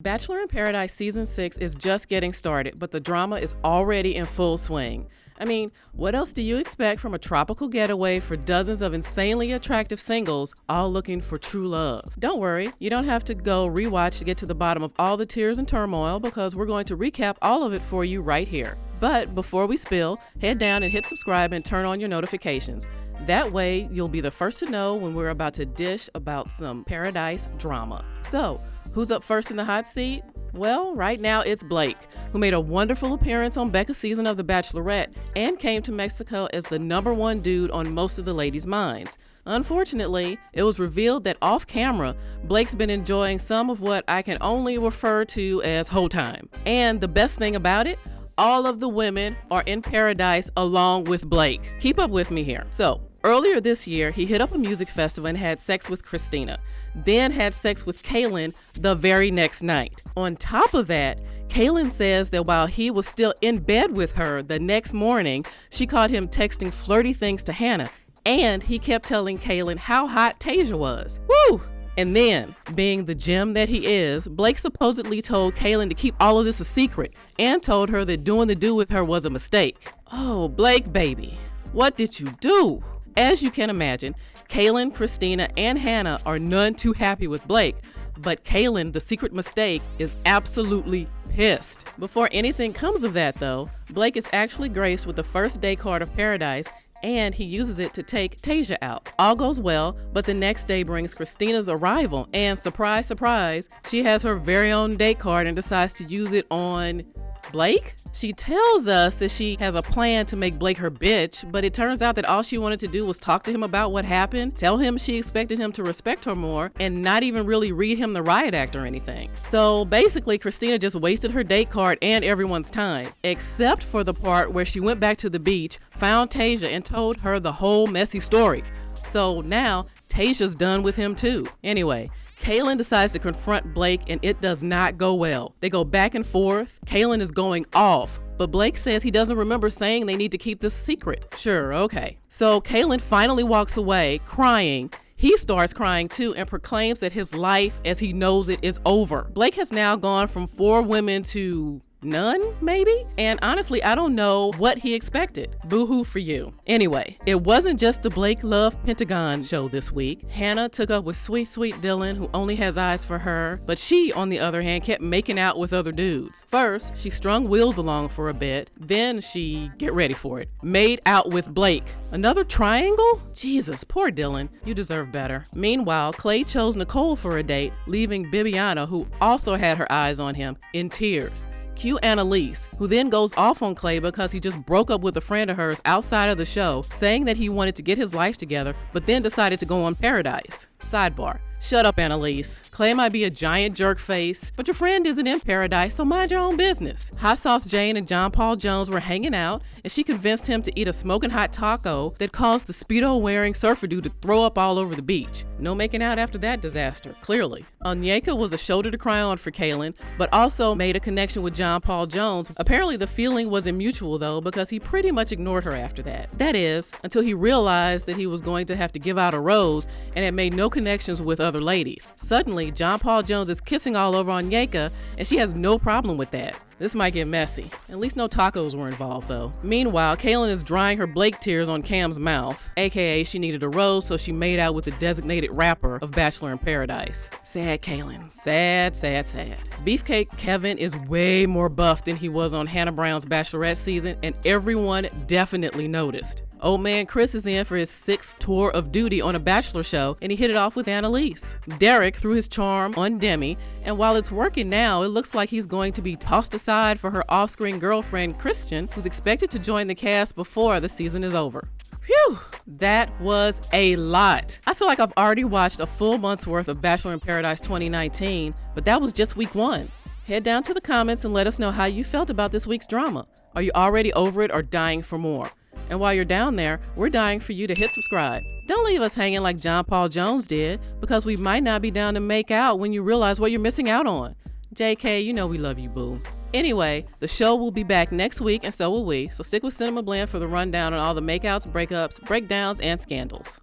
Bachelor in Paradise Season 6 is just getting started, but the drama is already in full swing. I mean, what else do you expect from a tropical getaway for dozens of insanely attractive singles all looking for true love? Don't worry, you don't have to go rewatch to get to the bottom of all the tears and turmoil because we're going to recap all of it for you right here. But before we spill, head down and hit subscribe and turn on your notifications. That way, you'll be the first to know when we're about to dish about some paradise drama. So, who's up first in the hot seat? Well, right now it's Blake, who made a wonderful appearance on Becca's season of The Bachelorette and came to Mexico as the #1 dude on most of the ladies' minds. Unfortunately, it was revealed that off camera, Blake's been enjoying some of what I can only refer to as hoe time. And the best thing about it, all of the women are in paradise along with Blake. Keep up with me here. So, earlier this year, he hit up a music festival and had sex with Christina, then had sex with Kaylin the very next night. On top of that, Kaylin says that while he was still in bed with her the next morning, she caught him texting flirty things to Hannah, and he kept telling Kaylin how hot Tasia was. Woo! And then, being the gem that he is, Blake supposedly told Kaylin to keep all of this a secret and told her that doing the do with her was a mistake. Oh, Blake, baby, what did you do? As you can imagine, Kaylin, Christina, and Hannah are none too happy with Blake, but Kaylin, the secret mistake, is absolutely pissed. Before anything comes of that though, Blake is actually graced with the first day card of Paradise, and he uses it to take Tasia out. All goes well, but the next day brings Christina's arrival, and surprise, surprise, she has her very own date card and decides to use it on Blake? She tells us that she has a plan to make Blake her bitch, but it turns out that all she wanted to do was talk to him about what happened, tell him she expected him to respect her more, and not even really read him the riot act or anything. So basically, Christina just wasted her date card and everyone's time, except for the part where she went back to the beach, found Tasia, and told her the whole messy story. So now, Tasia's done with him too. Anyway, Kaylin decides to confront Blake and it does not go well. They go back and forth. Kaylin is going off, but Blake says he doesn't remember saying they need to keep this secret. Sure, okay. So Kaylin finally walks away crying. He starts crying too and proclaims that his life as he knows it is over. Blake has now gone from 4 women to none, maybe? And honestly, I don't know what he expected. Boo-hoo for you. Anyway, it wasn't just the Blake Love Pentagon show this week. Hannah took up with sweet, sweet Dylan, who only has eyes for her, but she, on the other hand, kept making out with other dudes. First, she strung Wills along for a bit, then she, get ready for it, made out with Blake. Another triangle? Jesus, poor Dylan. You deserve better. Meanwhile, Clay chose Nicole for a date, leaving Bibiana, who also had her eyes on him, in tears. Cue ANNALIESE, who then goes off on Clay because he just broke up with a friend of hers outside of the show, saying that he wanted to get his life together, but then decided to go on Paradise. Sidebar. Shut up, ANNALIESE. Clay might be a giant jerk face, but your friend isn't in Paradise, so mind your own business. Hot Sauce Jane and John Paul Jones were hanging out, and she convinced him to eat a smoking hot taco that caused the Speedo-wearing surfer dude to throw up all over the beach. No making out after that disaster, clearly. Onyeka was a shoulder to cry on for Kaylin, but also made a connection with John Paul Jones. Apparently the feeling wasn't mutual though, because he pretty much ignored her after that. That is, until he realized that he was going to have to give out a rose and had made no connections with other ladies. Suddenly, John Paul Jones is kissing all over Onyeka, and she has no problem with that. This might get messy. At least no tacos were involved though. Meanwhile, Kaylin is drying her Blake tears on Cam's mouth, aka she needed a rose, so she made out with the designated rapper of Bachelor in Paradise. Sad Kaylin. Sad, sad, sad. Beefcake Kevin is way more buff than he was on Hannah Brown's Bachelorette season, and everyone definitely noticed. Old man Chris is in for his 6th tour of duty on a Bachelor show, and he hit it off with ANNALIESE. Derek threw his charm on Demi, and while it's working now, it looks like he's going to be tossed aside for her off-screen girlfriend Christian, who's expected to join the cast before the season is over. Phew, that was a lot. I feel like I've already watched a full month's worth of Bachelor in Paradise 2019, but that was just week 1. Head down to the comments and let us know how you felt about this week's drama. Are you already over it or dying for more? And while you're down there, we're dying for you to hit subscribe. Don't leave us hanging like John Paul Jones did, because we might not be down to make out when you realize what you're missing out on. JK, you know we love you, boo. Anyway, the show will be back next week, and so will we, so stick with CinemaBlend for the rundown on all the makeouts, breakups, breakdowns, and scandals.